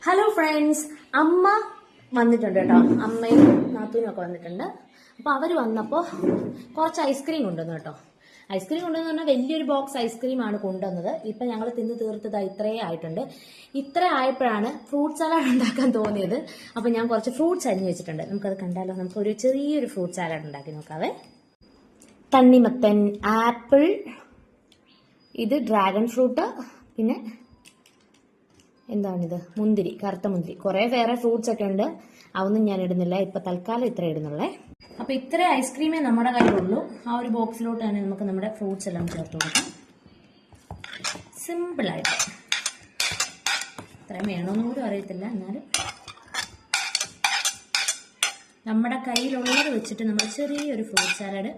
Hello friends, അമ്മ വന്നിട്ടുണ്ട് കേട്ടോ. അമ്മയും നാത്തൂനും ഒക്കെ വന്നിട്ടുണ്ട്. അപ്പോൾ അവർ വന്നപ്പോൾ കുറച്ച് ഐസ്ക്രീം കൊണ്ടുവന്നു കേട്ടോ. ഐസ്ക്രീം കൊണ്ടുവന്ന് പറഞ്ഞാൽ വലിയൊരു ബോക്സ് ഐസ്ക്രീമാണ് കൊണ്ടുവന്നത്. ഇപ്പം ഞങ്ങൾ തിന്ന് തീർത്തത് ഇത്രയേ ആയിട്ടുണ്ട്. ഇത്ര ആയപ്പോഴാണ് ഫ്രൂട്ട് സലാഡ് ഉണ്ടാക്കാൻ തോന്നിയത്. അപ്പം ഞാൻ കുറച്ച് ഫ്രൂട്ട്സ് അരിഞ്ഞ് വെച്ചിട്ടുണ്ട്. നമുക്കത് കണ്ടാലോ? നമുക്കൊരു ചെറിയൊരു ഫ്രൂട്ട് സാലഡ് ഉണ്ടാക്കി നോക്കാവേ. തണ്ണിമത്തൻ, ആപ്പിൾ, ഇത് ഡ്രാഗൺ ഫ്രൂട്ട്, പിന്നെ എന്താണിത്, മുന്തിരി, കറുത്ത മുന്തിരി. കുറേ വേറെ ഫ്രൂട്ട്സ് ഒക്കെ ഉണ്ട്, അതൊന്നും ഞാൻ ഇടുന്നില്ല. ഇപ്പൊ തൽക്കാലം ഇത്ര ഇടുന്നുള്ളേ. അപ്പൊ ഇത്ര ഐസ്ക്രീമേ നമ്മുടെ കയ്യിലുള്ളൂ. ആ ഒരു ബോക്സിലോട്ട് തന്നെ നമുക്ക് നമ്മുടെ ഫ്രൂട്ട്സ് എല്ലാം ചേർത്ത് കൊടുക്കാം. സിമ്പിളായിട്ട്. ഇത്രയും വേണമെന്ന് പോലും അറിയത്തില്ല, എന്നാലും നമ്മുടെ കയ്യിലുള്ളത് വെച്ചിട്ട് നമ്മൾ ചെറിയൊരു ഫ്രൂട്ട് സാലഡ്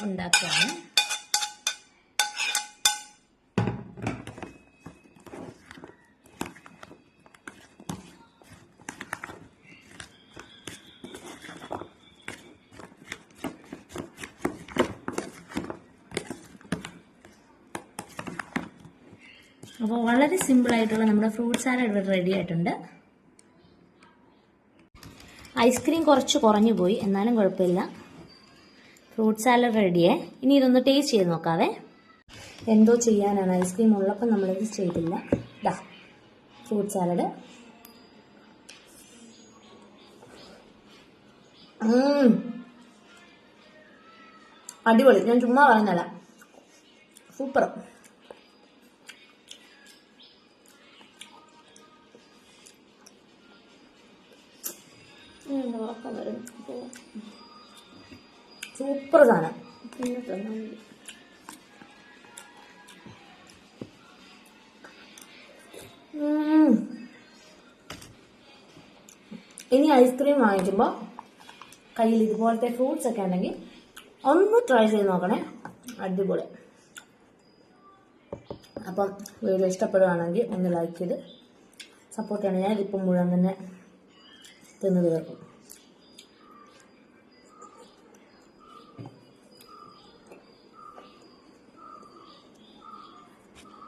ഉണ്ടാക്കുകയാണ്. അപ്പോൾ വളരെ സിമ്പിളായിട്ടുള്ള നമ്മുടെ ഫ്രൂട്ട് സാലഡ് റെഡി ആയിട്ടുണ്ട്. ഐസ്ക്രീം കുറച്ച് കുറഞ്ഞു പോയി, എന്നാലും കുഴപ്പമില്ല. ഫ്രൂട്ട് സാലഡ് റെഡിയേ. ഇനി ഇതൊന്ന് ടേസ്റ്റ് ചെയ്ത് നോക്കാവേ. എന്തോ ചെയ്യാനാണ്, ഐസ്ക്രീം ഉള്ളപ്പോൾ നമ്മളിത് ചെയ്തില്ല. ദാ ഫ്രൂട്ട് സാലഡ്. അടിപൊളി. ഞാൻ ചുമ്മാ പറയുന്നല്ല, സൂപ്പർ. സൂപ്പർ സാധനം. ഇനി ഐസ്ക്രീം വാങ്ങിക്കുമ്പോൾ കയ്യിൽ ഇതുപോലത്തെ ഫ്രൂട്ട്സ് ഒക്കെ ഉണ്ടെങ്കിൽ ഒന്ന് ട്രൈ ചെയ്ത് നോക്കണേ. അടിപൊളി. അപ്പം വീഡിയോ ഇഷ്ടപ്പെടുകയാണെങ്കിൽ ഒന്ന് ലൈക്ക് ചെയ്ത് സപ്പോർട്ട് ചെയ്യണം. ഞാൻ ഇതിപ്പം മുഴുവൻ തന്നെ തിന്നു തീർക്കും.